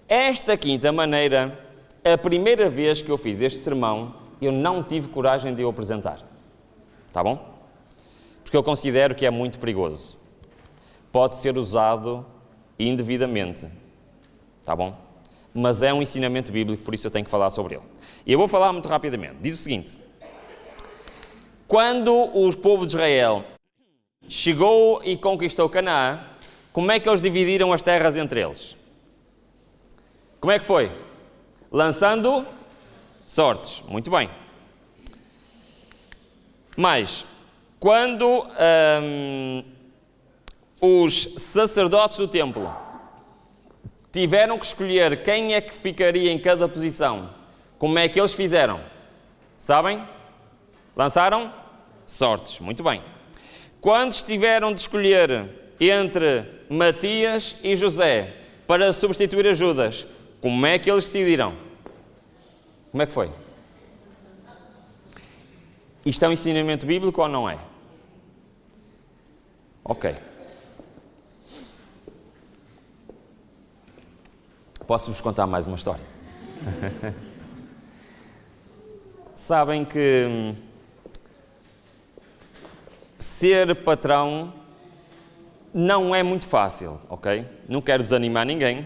Esta quinta maneira, a primeira vez que eu fiz este sermão, eu não tive coragem de o apresentar. Tá bom? Porque eu considero que é muito perigoso. Pode ser usado indevidamente. Tá bom? Mas é um ensinamento bíblico, por isso eu tenho que falar sobre ele. E eu vou falar muito rapidamente. Diz o seguinte: quando o povo de Israel chegou e conquistou Canaã, como é que eles dividiram as terras entre eles? Como é que foi? Lançando sortes. Muito bem. Mas, quando os sacerdotes do templo tiveram que escolher quem é que ficaria em cada posição, como é que eles fizeram? Sabem? Lançaram sortes. Muito bem. Quando tiveram de escolher entre Matias e José para substituir a Judas, como é que eles decidiram? Como é que foi? Isto é um ensinamento bíblico ou não é? Ok. Posso-vos contar mais uma história? Sabem que ser patrão não é muito fácil, ok? Não quero desanimar ninguém,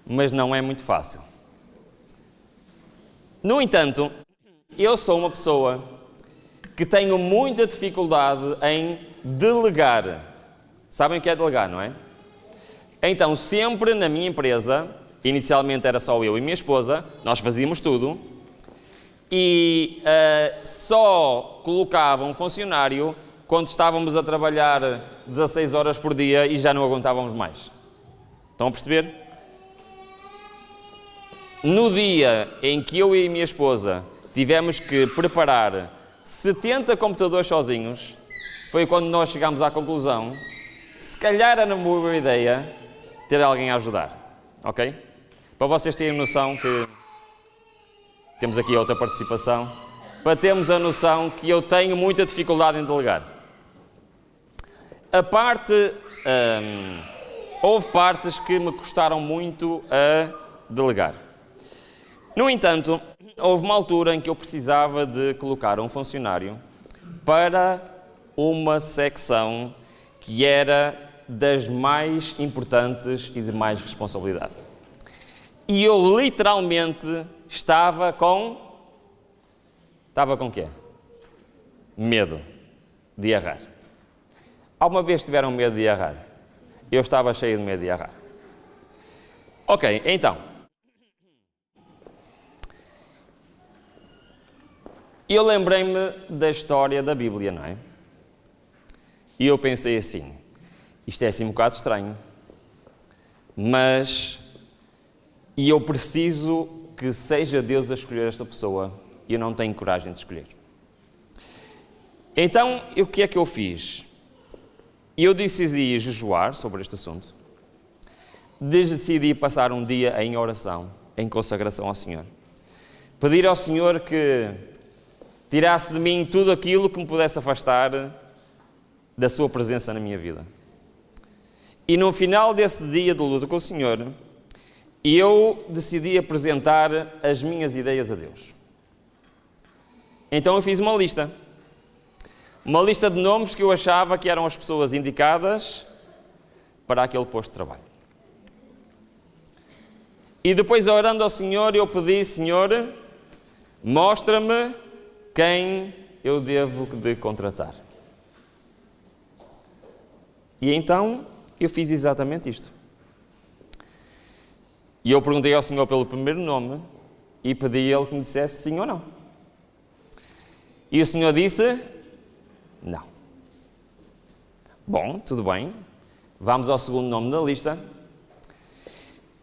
mas não é muito fácil. No entanto, eu sou uma pessoa que tenho muita dificuldade em delegar. Sabem o que é delegar, não é? Então, sempre na minha empresa, inicialmente era só eu e minha esposa, nós fazíamos tudo, e só colocava um funcionário quando estávamos a trabalhar 16 horas por dia e já não aguentávamos mais. Estão a perceber? No dia em que eu e a minha esposa tivemos que preparar 70 computadores sozinhos, foi quando nós chegámos à conclusão, se calhar era uma boa ideia ter alguém a ajudar, ok? Para vocês terem noção que temos aqui outra participação, para termos a noção que eu tenho muita dificuldade em delegar. Houve partes que me custaram muito a delegar. No entanto, houve uma altura em que eu precisava de colocar um funcionário para uma secção que era das mais importantes e de mais responsabilidade. E eu literalmente estava com quê? Medo de errar. Alguma vez tiveram medo de errar? Eu estava cheio de medo de errar. Ok, então. Eu lembrei-me da história da Bíblia, não é? E eu pensei assim, isto é assim um bocado estranho, mas eu preciso que seja Deus a escolher esta pessoa e eu não tenho coragem de escolher. Então, o que é que eu fiz? Eu decidi jejuar sobre este assunto. Decidi passar um dia em oração, em consagração ao Senhor. Pedir ao Senhor que tirasse de mim tudo aquilo que me pudesse afastar da sua presença na minha vida. E no final desse dia de luta com o Senhor, eu decidi apresentar as minhas ideias a Deus. Então eu fiz uma lista de nomes que eu achava que eram as pessoas indicadas para aquele posto de trabalho. E depois, orando ao Senhor, eu pedi: Senhor, mostra-me quem eu devo de contratar. E então eu fiz exatamente isto. E eu perguntei ao Senhor pelo primeiro nome e pedi a Ele que me dissesse sim ou não. E o Senhor disse: não. Bom, tudo bem. Vamos ao segundo nome da lista.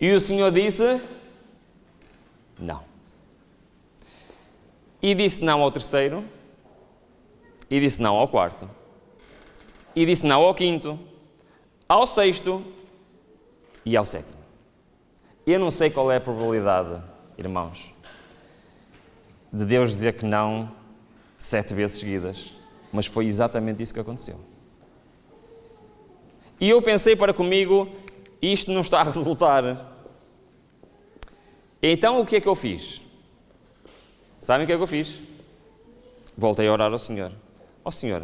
E o Senhor disse: não. E disse não ao terceiro. E disse não ao quarto. E disse não ao quinto, ao sexto e ao sétimo. Eu não sei qual é a probabilidade, irmãos, de Deus dizer que não 7 vezes seguidas, mas foi exatamente isso que aconteceu. E eu pensei para comigo: isto não está a resultar. Então o que é que eu fiz? Sabem o que é que eu fiz? Voltei a orar ao Senhor. Ó Senhor,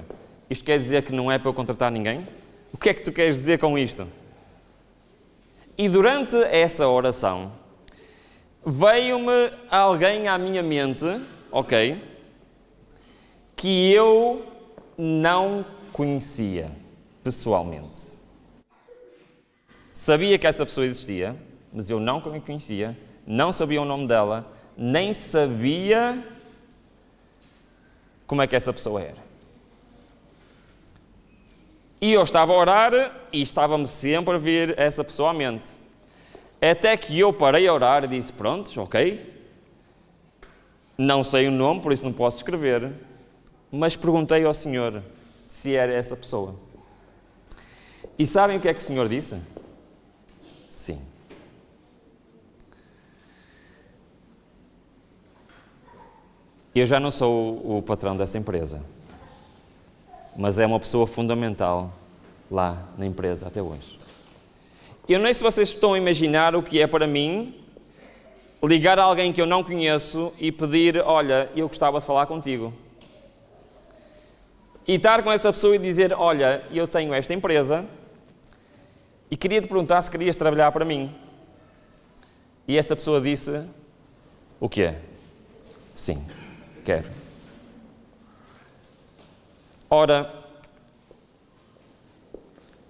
isto quer dizer que não é para eu contratar ninguém? O que é que tu queres dizer com isto? E durante essa oração, veio-me alguém à minha mente, ok, que eu não conhecia pessoalmente. Sabia que essa pessoa existia, mas eu não a conhecia, não sabia o nome dela, nem sabia como é que essa pessoa era. E eu estava a orar e estava-me sempre a vir essa pessoa à mente. Até que eu parei a orar e disse: pronto, ok, não sei o nome, por isso não posso escrever, mas perguntei ao Senhor se era essa pessoa. E sabem o que é que o Senhor disse? Sim. Eu já não sou o patrão dessa empresa, mas é uma pessoa fundamental lá na empresa até hoje. Eu não sei se vocês estão a imaginar o que é para mim ligar a alguém que eu não conheço e pedir: olha, eu gostava de falar contigo. E estar com essa pessoa e dizer: olha, eu tenho esta empresa e queria te perguntar se querias trabalhar para mim. E essa pessoa disse: o quê? Sim, quero. Ora,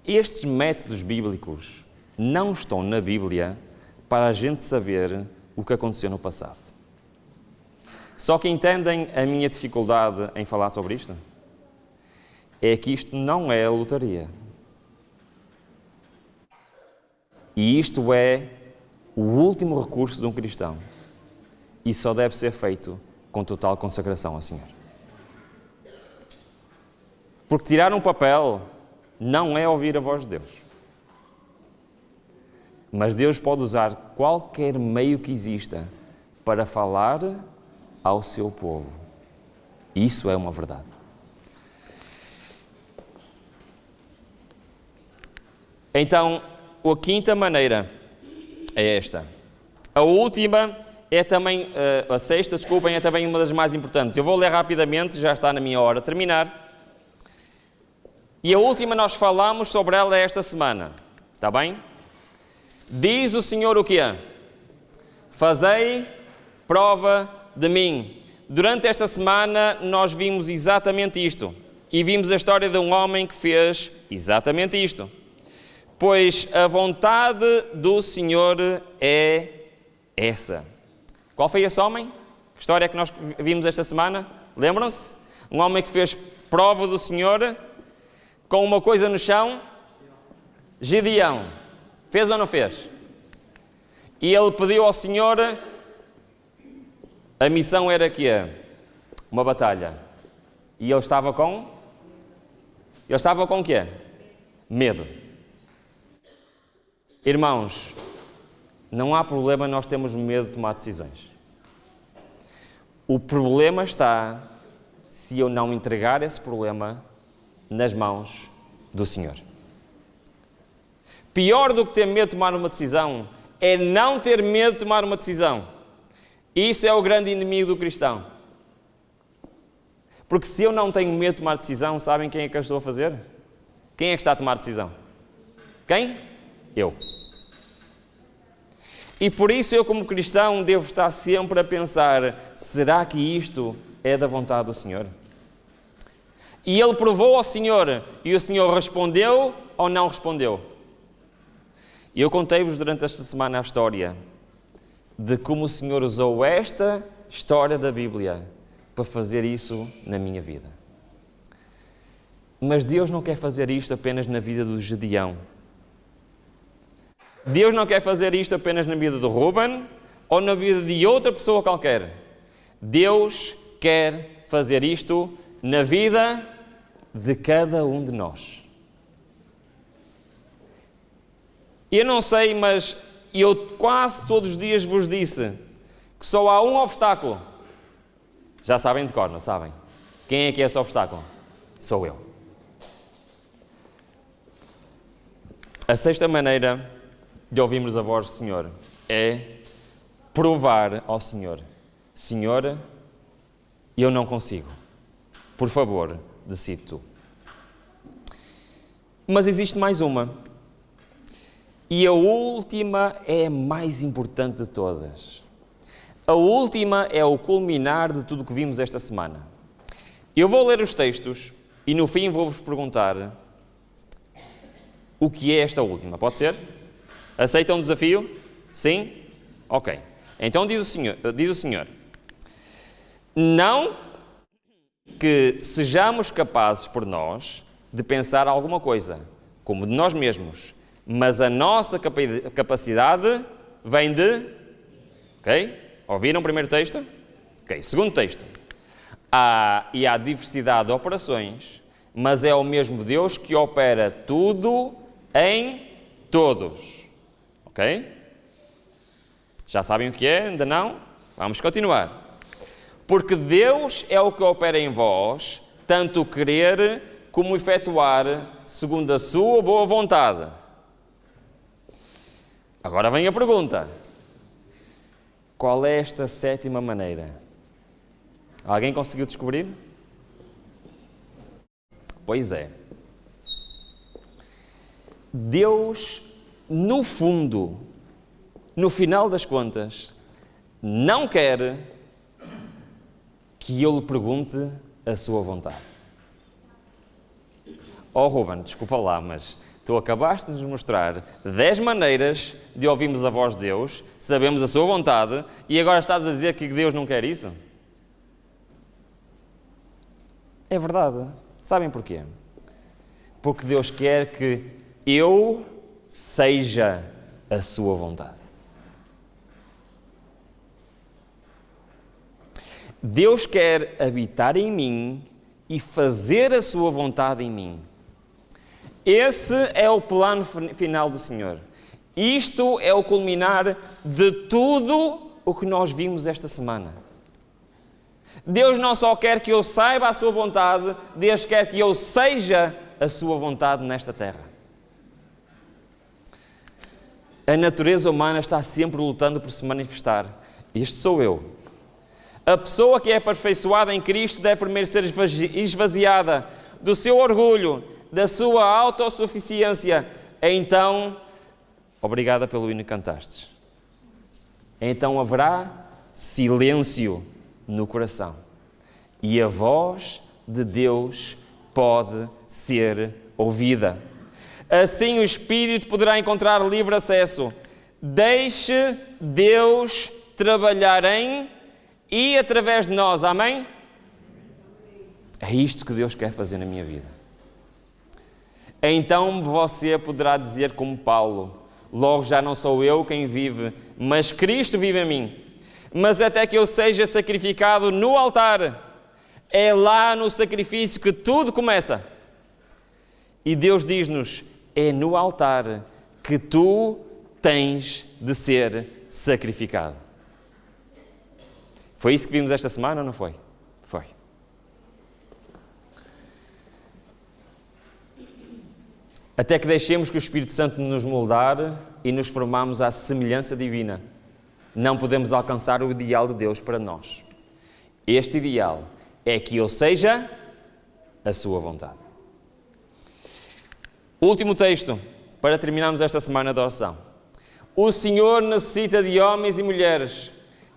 estes métodos bíblicos não estão na Bíblia para a gente saber o que aconteceu no passado. Só que entendem a minha dificuldade em falar sobre isto? É que isto não é a lotaria. E isto é o último recurso de um cristão. E só deve ser feito com total consagração ao Senhor. Porque tirar um papel não é ouvir a voz de Deus. Mas Deus pode usar qualquer meio que exista para falar ao seu povo. Isso é uma verdade. Então, a quinta maneira é esta. A última é também, a sexta, desculpem, é também uma das mais importantes. Eu vou ler rapidamente, já está na minha hora de terminar. E a última nós falamos sobre ela esta semana. Está bem? Diz o Senhor o quê? Fazei prova de mim. Durante esta semana nós vimos exatamente isto. E vimos a história de um homem que fez exatamente isto. Pois a vontade do Senhor é essa. Qual foi esse homem? Que história é que nós vimos esta semana? Lembram-se? Um homem que fez prova do Senhor com uma coisa no chão. Gideão. Fez ou não fez? E ele pediu ao Senhor A missão era que uma batalha. E ele estava com? Ele estava com o quê? Medo. Irmãos, não há problema nós termos medo de tomar decisões. O problema está se eu não entregar esse problema nas mãos do Senhor. Pior do que ter medo de tomar uma decisão é não ter medo de tomar uma decisão. Isso é o grande inimigo do cristão. Porque se eu não tenho medo de tomar decisão, sabem quem é que eu estou a fazer? Quem é que está a tomar decisão? Quem? Eu. E por isso eu, como cristão, devo estar sempre a pensar, será que isto é da vontade do Senhor? E ele provou ao Senhor, e o Senhor respondeu ou não respondeu? E eu contei-vos durante esta semana a história de como o Senhor usou esta história da Bíblia para fazer isso na minha vida. Mas Deus não quer fazer isto apenas na vida do Gedeão. Deus não quer fazer isto apenas na vida do Ruben ou na vida de outra pessoa qualquer. Deus quer fazer isto na vida de cada um de nós. Eu não sei, mas eu quase todos os dias vos disse que só há um obstáculo. Já sabem de cor, não sabem? Quem é que é esse obstáculo? Sou eu. A sexta maneira de ouvirmos a voz do Senhor é provar ao Senhor: Senhor, eu não consigo. Por favor, decide tu. Mas existe mais uma. E a última é a mais importante de todas. A última é o culminar de tudo o que vimos esta semana. Eu vou ler os textos e no fim vou-vos perguntar o que é esta última. Pode ser? Aceitam o desafio? Sim? Ok. Então diz o Senhor, não que sejamos capazes por nós de pensar alguma coisa, como de nós mesmos, mas a nossa capacidade vem de... Ok? Ouviram o primeiro texto? Ok. Segundo texto. Há diversidade de operações, mas é o mesmo Deus que opera tudo em todos. Ok? Já sabem o que é? Ainda não? Vamos continuar. Porque Deus é o que opera em vós, tanto o querer como o efetuar, segundo a sua boa vontade. Agora vem a pergunta. Qual é esta sétima maneira? Alguém conseguiu descobrir? Pois é. Deus, no fundo, no final das contas, não quer que eu lhe pergunte a sua vontade. Oh, Ruben, desculpa lá, mas tu acabaste de nos mostrar 10 maneiras de ouvirmos a voz de Deus, sabemos a sua vontade, e agora estás a dizer que Deus não quer isso? É verdade. Sabem porquê? Porque Deus quer que eu seja a sua vontade. Deus quer habitar em mim e fazer a sua vontade em mim. Esse é o plano final do Senhor. Isto é o culminar de tudo o que nós vimos esta semana. Deus não só quer que eu saiba a sua vontade, Deus quer que eu seja a sua vontade nesta terra. A natureza humana está sempre lutando por se manifestar. Este sou eu. A pessoa que é aperfeiçoada em Cristo deve primeiro ser esvaziada do seu orgulho, da sua autossuficiência. Então, obrigada pelo hino que cantastes. Então haverá silêncio no coração. E a voz de Deus pode ser ouvida. Assim o Espírito poderá encontrar livre acesso. Deixe Deus trabalhar em e através de nós. Amém? É isto que Deus quer fazer na minha vida. Então você poderá dizer como Paulo: logo já não sou eu quem vive, mas Cristo vive em mim. mas até que eu seja sacrificado no altar. É lá no sacrifício que tudo começa. E Deus diz-nos, é no altar que tu tens de ser sacrificado. Foi isso que vimos esta semana ou não foi? Foi. Até que deixemos que o Espírito Santo nos moldar e nos formamos à semelhança divina. Não podemos alcançar o ideal de Deus para nós. Este ideal é que eu seja a sua vontade. Último texto, para terminarmos esta semana de oração. O Senhor necessita de homens e mulheres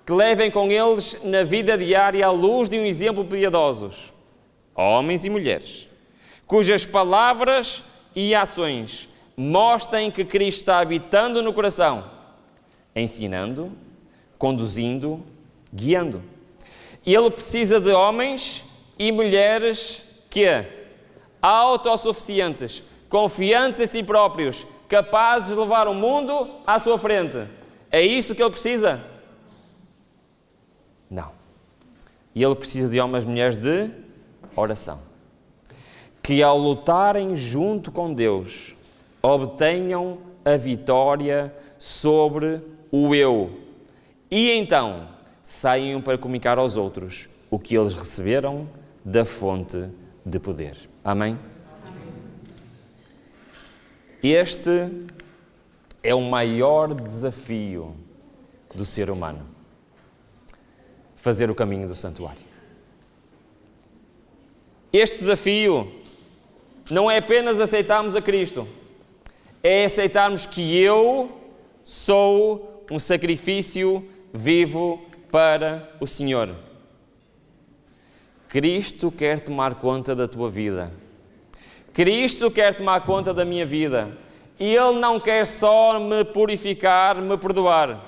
que levem com eles na vida diária a luz de um exemplo piedosos. Homens e mulheres, cujas palavras e ações mostrem que Cristo está habitando no coração, ensinando, conduzindo, guiando. E Ele precisa de homens e mulheres que, autossuficientes, confiantes em si próprios, capazes de levar o mundo à sua frente. É isso que Ele precisa? Não. E Ele precisa de homens e mulheres de oração. Que ao lutarem junto com Deus, obtenham a vitória sobre o eu. E então saiam para comunicar aos outros o que eles receberam da fonte de poder. Amém? Este é o maior desafio do ser humano. Fazer o caminho do santuário. Este desafio não é apenas aceitarmos a Cristo, é aceitarmos que eu sou um sacrifício vivo para o Senhor. Cristo quer tomar conta da tua vida. Cristo quer tomar conta da minha vida. E Ele não quer só me purificar, me perdoar.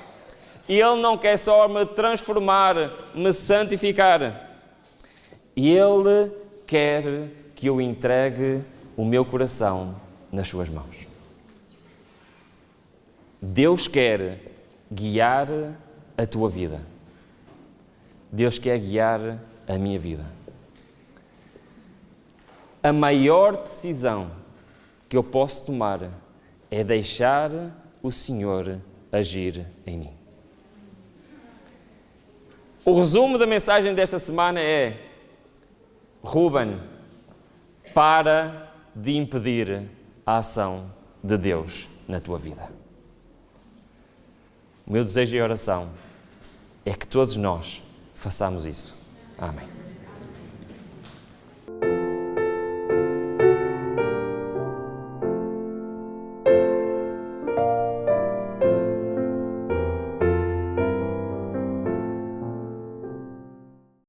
E Ele não quer só me transformar, me santificar. E Ele quer que eu entregue o meu coração nas suas mãos. Deus quer guiar a tua vida. Deus quer guiar a minha vida. A maior decisão que eu posso tomar é deixar o Senhor agir em mim. O resumo da mensagem desta semana é: Ruben, para de impedir a ação de Deus na tua vida. O meu desejo e oração é que todos nós façamos isso. Amém.